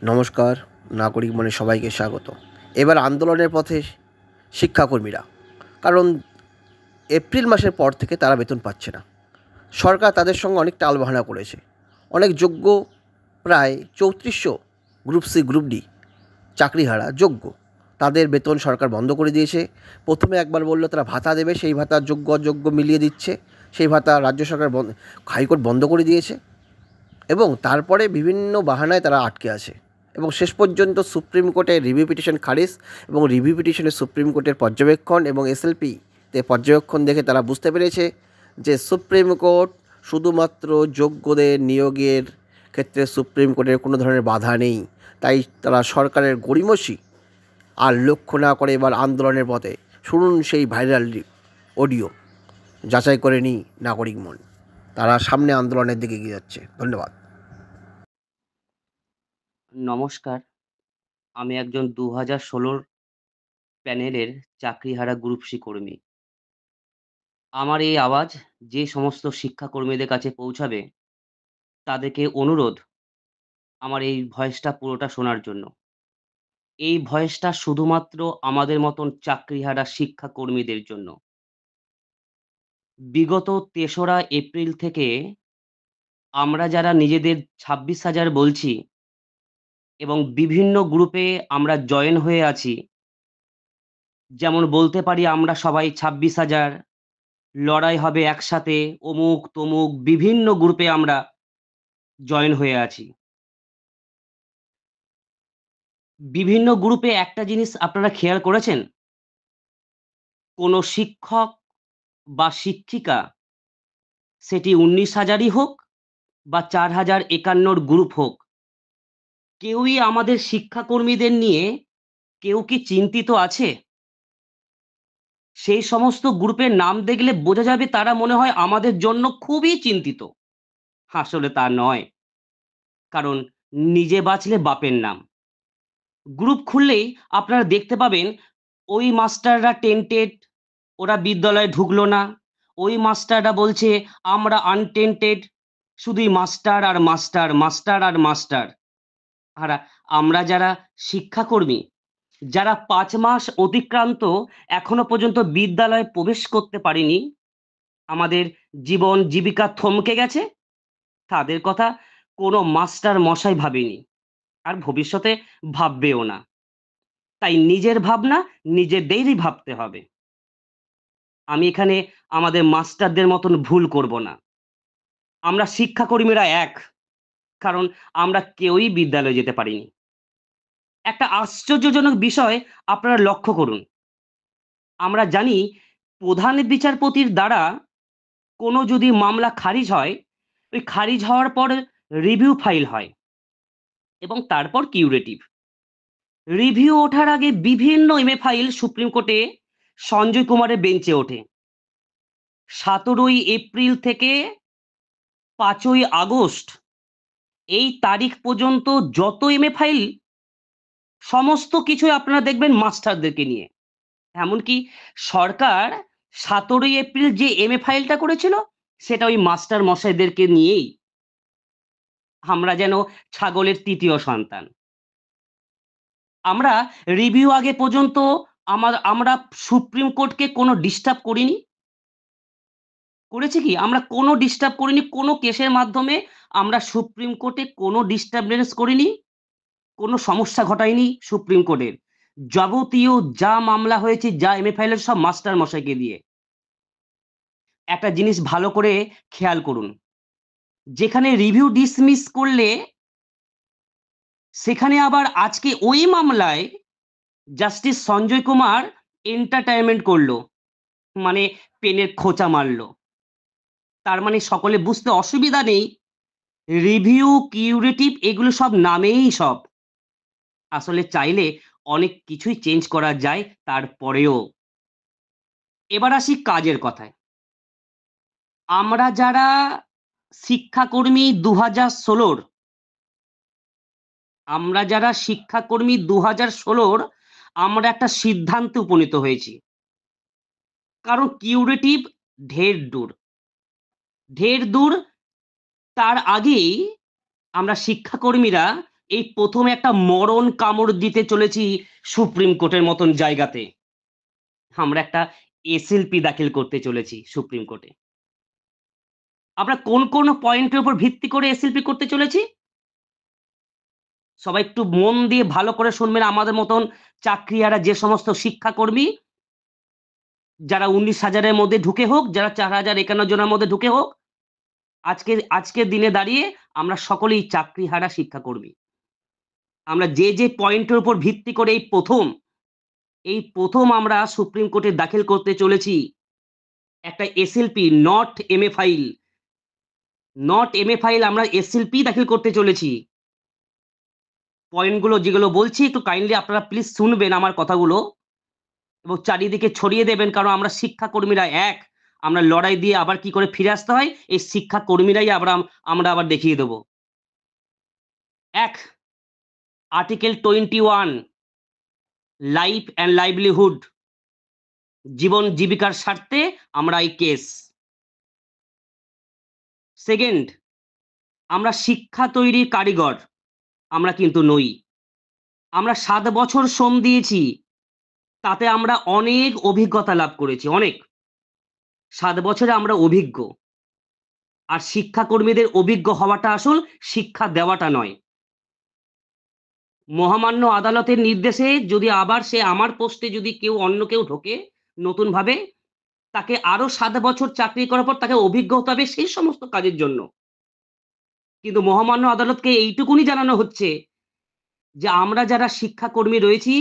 নমস্কার, নাগরিক মনে সবাইকে স্বাগত। এবার আন্দোলনের পথে শিক্ষাকর্মীরা, কারণ এপ্রিল মাসের পর থেকে তারা বেতন পাচ্ছে না। সরকার তাদের সঙ্গে অনেক টালবাহানা করেছে। অনেক যোগ্য, প্রায় ৩৪০০ গ্রুপ সি গ্রুপ ডি চাকরিহারা যোগ্য, তাদের বেতন সরকার বন্ধ করে দিয়েছে। প্রথমে একবার বললো তারা ভাতা দেবে, সেই ভাতা যোগ্য অযোগ্য মিলিয়ে দিচ্ছে, সেই ভাতা রাজ্য সরকার হাইকোর্ট বন্ধ করে দিয়েছে এবং তারপরে বিভিন্ন বাহানায় তারা আটকে আছে এবং শেষ পর্যন্ত সুপ্রিম কোর্টে রিভিউ পিটিশন খারিজ এবং রিভিউ পিটিশনে সুপ্রিম কোর্টের পর্যবেক্ষণ এবং এসএলপিতে পর্যবেক্ষণ দেখে তারা বুঝতে পেরেছে যে সুপ্রিম কোর্ট শুধুমাত্র যোগ্যদের নিয়োগের ক্ষেত্রে সুপ্রিম কোর্টের কোনো ধরনের বাধা নেই। তাই তারা সরকারের গড়িমসি আর লক্ষ্য না করে এবার আন্দোলনের পথে। শুনুন সেই ভাইরাল অডিও, যাচাই করে নিই নাগরিক মন। তারা সামনে আন্দোলনের দিকে এগিয়ে যাচ্ছে। ধন্যবাদ। নমস্কার, আমি একজন 2016 প্যানেলের চাকরিহারা গ্রুপ সি কর্মী। আমার এই আওয়াজ যে সমস্ত শিক্ষাকর্মীদের কাছে পৌঁছাবে, তাদেরকে অনুরোধ আমার এই ভয়েসটা পুরোটা শোনার জন্য। এই ভয়েসটা শুধুমাত্র আমাদের মতন চাকরিহারা শিক্ষাকর্মীদের জন্য। বিগত ৩রা এপ্রিল থেকে আমরা যারা নিজেদের 26,000 বলছি এবং বিভিন্ন গ্রুপে আমরা জয়েন হয়ে আছি, যেমন বলতে পারি আমরা সবাই 26,000, লড়াই হবে একসাথে, অমুক তমুক বিভিন্ন গ্রুপে আমরা জয়েন হয়ে আছি। বিভিন্ন গ্রুপে একটা জিনিস আপনারা খেয়াল করেছেন? কোনো শিক্ষক বা শিক্ষিকা, সেটি 19,000ই হোক বা 4,051 গ্রুপ হোক, কেউই আমাদের শিক্ষাকর্মীদের নিয়ে কেউ কি চিন্তিত আছে? সেই সমস্ত গ্রুপের নাম দেখলে বোঝা যাবে তারা মনে হয় আমাদের জন্য খুবই চিন্তিত। আসলে তা নয়। কারণ নিজে বাঁচলে বাপের নাম। গ্রুপ খুললেই আপনারা দেখতে পাবেন ওই মাস্টাররা টেন্টেড, ওরা বিদ্যালয়ে ঢুকলো না। ওই মাস্টাররা বলছে আমরা আনটেন্টেড, শুধুই মাস্টার আর মাস্টার, মাস্টার আর মাস্টার। আর আমরা যারা শিক্ষাকর্মী, যারা ৫ মাস অতিক্রান্ত এখনো পর্যন্ত বিদ্যালয়ে প্রবেশ করতে পারিনি, আমাদের জীবন জীবিকা থমকে গেছে, তাদের কথা কোনো মাস্টার মশাই ভাবেনি, আর ভবিষ্যতে ভাববেও না। তাই নিজের ভাবনা নিজেদেরই ভাবতে হবে। আমি এখানে আমাদের মাস্টারদের মতন ভুল করব না। আমরা শিক্ষাকর্মীরা এক, কারণ আমরা কেউই বিদ্যালয়ে যেতে পারিনি। একটা আশ্চর্যজনক বিষয় আপনারা লক্ষ্য করুন। আমরা জানি প্রধান বিচারপতির দ্বারা কোনো যদি মামলা খারিজ হয়, ওই খারিজ হওয়ার পর রিভিউ ফাইল হয় এবং তারপর কিউরেটিভ। রিভিউ ওঠার আগে বিভিন্ন এমএ ফাইল সুপ্রিম কোর্টে সঞ্জয় কুমারের বেঞ্চে ওঠে। 17ই এপ্রিল থেকে 5ই আগস্ট এই তারিখ পর্যন্ত যত এমএ ফাইল, সমস্ত কিছুই আপনারা দেখবেন মাস্টারদেরকে নিয়ে। এমনকি সরকার 17ই এপ্রিল যে এমএ ফাইলটা করেছিল, সেটা ওই মাস্টার মশাইদেরকে নিয়েই। আমরা যেন ছাগলের ৩য় সন্তান। আমরা রিভিউ আগে পর্যন্ত আমরা সুপ্রিম কোর্টকে কোনো ডিস্টার্ব করিনি। করেছি কি? আমরা কোনো ডিস্টার্ব করিনি। কোনো কেসের মাধ্যমে আমরা সুপ্রিম কোর্টে কোনো ডিস্টার্বেন্স করিনি। কোনো সমস্যা ঘটায়নি সুপ্রিম কোর্টের। যাবতীয় যা মামলা হয়েছে, যা এমএ ফাইলের, সব মাস্টার মশাইকে দিয়ে। একটা জিনিস ভালো করে খেয়াল করুন। যেখানে রিভিউ ডিসমিস করলে, সেখানে আবার আজকে ওই মামলায় জাস্টিস সঞ্জয় কুমার এন্টারটেইনমেন্ট করলো। মানে পেনের খোঁচা মারলো। তার মানে সকলে বুঝতে অসুবিধা নেই, রিভিউ, কিউরেটিভ এগুলো সব নামেই সব। আসলে চাইলে অনেক কিছুই চেঞ্জ করা যায় তারপরেও। এবার আসি কাজের কথায়। আমরা যারা শিক্ষাকর্মী 2016, আমরা যারা শিক্ষাকর্মী 2016, আমরা একটা সিদ্ধান্তে উপনীত হয়েছি। কারণ কিউরেটিভ ঢের দূর। ঢের দূর। তার আগেই আমরা শিক্ষাকর্মীরা এই প্রথম একটা মরণ কামড় দিতে চলেছি সুপ্রিম কোর্টের মতন জায়গাতে। আমরা একটা এসএলপি দাখিল করতে চলেছি সুপ্রিম কোর্টে। আমরা কোন কোন পয়েন্টের উপর ভিত্তি করে এসএলপি করতে চলেছি? সবাই একটু মন দিয়ে ভালো করে শুনবেন। আমাদের মতন চাকরিহারা যে সমস্ত শিক্ষাকর্মী, যারা 19,000 এর মধ্যে ঢুকে হোক, যারা 4,051 জনের মধ্যে ঢুকে হোক, আজকের দিনে দাঁড়িয়ে আমরা সকলেই চাকরিহারা শিক্ষাকর্মী। আমরা যে পয়েন্টের উপর ভিত্তি করে এই প্রথম আমরা সুপ্রিম কোর্টে দাখিল করতে চলেছি একটা এসএলপি, নট এমএ ফাইল আমরা এসএলপি দাখিল করতে চলেছি। পয়েন্টগুলো যেগুলো বলছি একটু কাইন্ডলি আপনারা প্লিজ শুনবেন আমার কথাগুলো এবং চারিদিকে ছড়িয়ে দেবেন, কারণ আমরা শিক্ষাকর্মীরা এক। আমরা লড়াই দিয়ে আবার কি করে ফিরে আসতে হয় এই শিক্ষাকর্মীরাই আমরা আবার দেখিয়ে দেব। 1, আর্টিকেল 21, লাইফ অ্যান্ড লাইভলিহুড, জীবন জীবিকার স্বার্থে আমরা এই কেস। সেকেন্ড, আমরা শিক্ষা তৈরির কারিগর আমরা কিন্তু নই। আমরা 7 বছর শ্রম দিয়েছি, তাতে আমরা অনেক অভিজ্ঞতা লাভ করেছি, অনেক। 7 বছরে আমরা অভিজ্ঞ। আর শিক্ষাকর্মীদের অভিজ্ঞ হওয়াটা আসল, শিক্ষা দেওয়াটা নয়। মহামান্য আদালতের নির্দেশে যদি আবার সে আমার পোস্টে যদি অন্য কেউ ঢোকে নতুনভাবে, তাকে আরো 7 বছর চাকরি করার পর তাকে অভিজ্ঞ হতে হবে সেই সমস্ত কাজের জন্য। কিন্তু মহামান্য আদালতকে এইটুকুনি জানানো হচ্ছে যে আমরা যারা শিক্ষাকর্মী রয়েছি,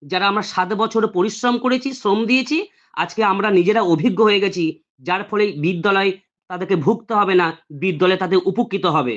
যারা আমরা 7 বছর পরিশ্রম করেছি, শ্রম দিয়েছি, আজকে আমরা নিজেরা অভিজ্ঞ হয়ে গেছি। যার ফলে বিদ্যালয় তাদেরকে ভুগতে হবে না, বিদ্যালয় তাদের উপকৃত হবে।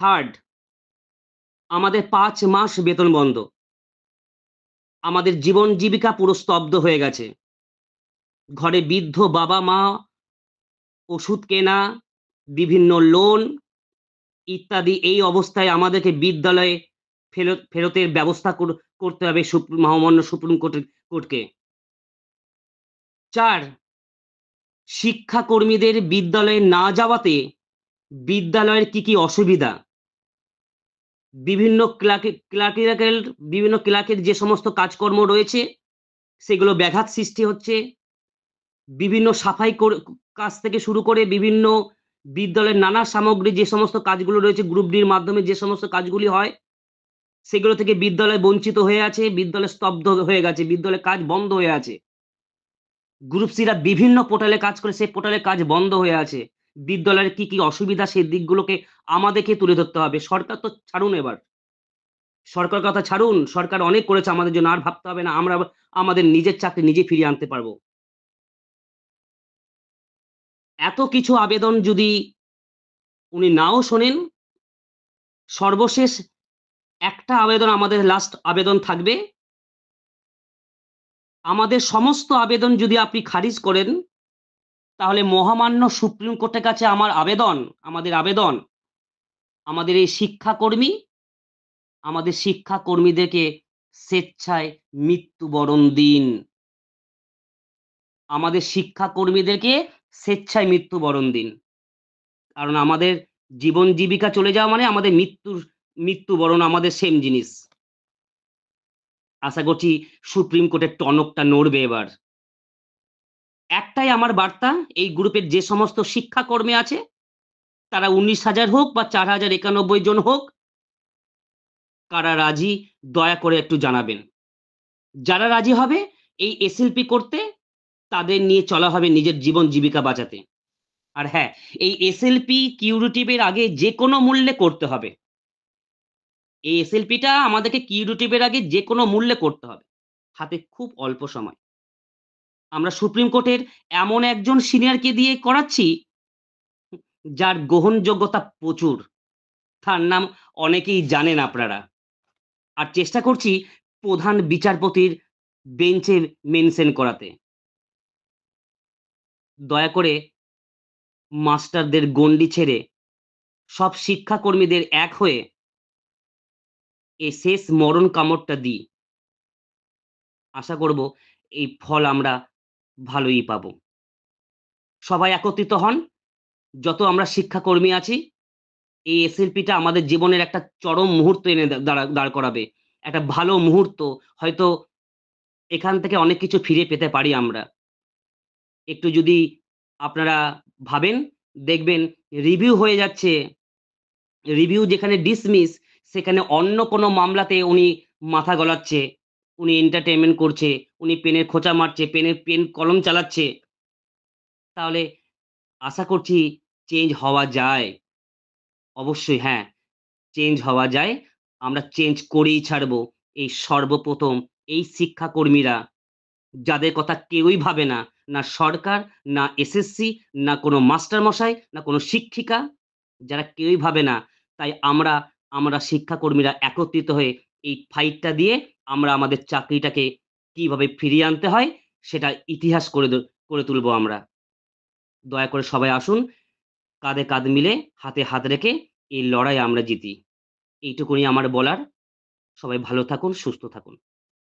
থার্ড, আমাদের 5 মাস বেতন বন্ধ। আমাদের জীবন জীবিকা পুরো স্তব্ধ হয়ে গেছে। ঘরে বৃদ্ধ বাবা-মা, ওষুধ কেনা, বিভিন্ন লোন ইত্যাদি, এই অবস্থায় আমাদেরকে বিদ্যালয়ে ফেরতের ব্যবস্থা করতে হবে মহামান্য সুপ্রিম কোর্টকে। 4, শিক্ষাকর্মীদের বিদ্যালয়ে না যাওয়াতে বিদ্যালয়ের কি অসুবিধা, বিভিন্ন ক্লার্কের যে সমস্ত কাজকর্ম রয়েছে সেগুলো ব্যাঘাত সৃষ্টি হচ্ছে। বিভিন্ন সাফাই কাজ থেকে শুরু করে বিভিন্ন বিদ্যালয়ের নানা সামগ্রী যে সমস্ত কাজগুলো রয়েছে, গ্রুপ ডির মাধ্যমে যে সমস্ত কাজগুলি হয়, সেগুলো থেকে বিদ্যালয় বঞ্চিত হয়ে আছে, বিদ্যালয় স্তব্ধ হয়ে গেছে, বিদ্যালয়ের কাজ বন্ধ হয়ে আছে। গ্রুপ সিরা বিভিন্ন পোর্টালে কাজ করে, সেই পোর্টালের কাজ বন্ধ হয়ে আছে। বিদ্যালয়ের কি অসুবিধা সেই দিকগুলোকে আমাদেরকে তুলে ধরতে হবে। সরকার তো ছাড়ুন এবার। সরকার কথা ছাড়ুন, সরকার অনেক করেছে আমাদের জন্য, আর ভাবতে হবে না। আমরা আমাদের নিজের চাকরি নিজে ফিরিয়ে আনতে পারবো। এত কিছু আবেদন যদি উনি নাও শোনেন, সর্বশেষ একটা আবেদন, আমাদের লাস্ট আবেদন থাকবে। আমাদের সমস্ত আবেদন যদি আপনি খারিজ করেন, তাহলে মহামান্য সুপ্রিম কোর্টের কাছে আমাদের আবেদন, আমাদের এই শিক্ষাকর্মীদেরকে স্বেচ্ছায় মৃত্যুবরণ দিন। আমাদের শিক্ষাকর্মীদেরকে স্বেচ্ছায় মৃত্যুবরণ দিন। কারণ আমাদের জীবন জীবিকা চলে যাওয়া মানে আমাদের মৃত্যুবরণ আমাদের সেম জিনিস। আশা করছি সুপ্রিম কোর্টের টনকটা নড়বে এবার। একটাই আমার বার্তা, এই গ্রুপের যে সমস্ত শিক্ষাকর্মী আছে, তারা 19,000 হোক বা 4,091 জন হোক, কারা রাজি দয়া করে একটু জানাবেন। যারা রাজি হবে এই এসএলপি করতে, তাদের নিয়ে চলা হবে নিজের জীবন জীবিকা বাঁচাতে। আর হ্যাঁ, এই এসএলপি কিউরেটিভের আগে যে কোনো মূল্যে করতে হবে। এই এসএলপিটা আমাদেরকে কিউরেটিভের আগে যে কোনো মূল্যে করতে হবে। হাতে খুব অল্প সময়। আমরা সুপ্রিম কোর্টের এমন একজন সিনিয়রকে দিয়ে করাচ্ছি, যার গ্রহণযোগ্যতা প্রচুর। তার নাম অনেকেই জানেন আপনারা। আর চেষ্টা করছি প্রধান বিচারপতির বেঞ্চে মেনশন করাতে। দয়া করে মাস্টারদের গণ্ডি ছেড়ে সব শিক্ষাকর্মীদের এক হয়ে এই শেষ মরণ কামড়টা দিই। আশা করব এই ফল আমরা ভালোই পাবো। সবাই একত্রিত হন, যত আমরা শিক্ষাকর্মী আছি, এই এসএলপিটা আমাদের জীবনের একটা চরম মুহূর্ত এনে দাঁড় করাবে। একটা ভালো মুহূর্ত, হয়তো এখান থেকে অনেক কিছু ফিরে পেতে পারি আমরা। একটু যদি আপনারা ভাবেন, দেখবেন রিভিউ হয়ে যাচ্ছে। রিভিউ যেখানে ডিসমিস, সেখানে অন্য কোনো মামলাতে উনি মাথা গলাচ্ছে, উনি এন্টারটেইনমেন্ট করছে, উনি পেনের খোঁচা মারছে, পেন কলম চালাচ্ছে। তাহলে আশা করছি চেঞ্জ হওয়া যায়। অবশ্যই হ্যাঁ, চেঞ্জ হওয়া যায়। আমরা চেঞ্জ করেই ছাড়বো। এই সর্বপ্রথম এই শিক্ষাকর্মীরা, যাদের কথা কেউই ভাবে না, না সরকার, না এসএসসি, না কোনো মাস্টারমশাই, না কোনো শিক্ষিকা, যারা কেউই ভাবে না। তাই আমরা শিক্ষাকর্মীরা একত্রিত হয়ে এই ফাইটটা দিয়ে আমরা আমাদের চাকরিটাকে কিভাবে ফিরিয়ে আনতে হয়, সেটা ইতিহাস করে তুলবো আমরা। দয়া করে সবাই আসুন, কাঁধে কাঁধ মিলে, হাতে হাত রেখে এই লড়াই আমরা জিতি। এইটুকুনি আমার বলার। সবাই ভালো থাকুন, সুস্থ থাকুন।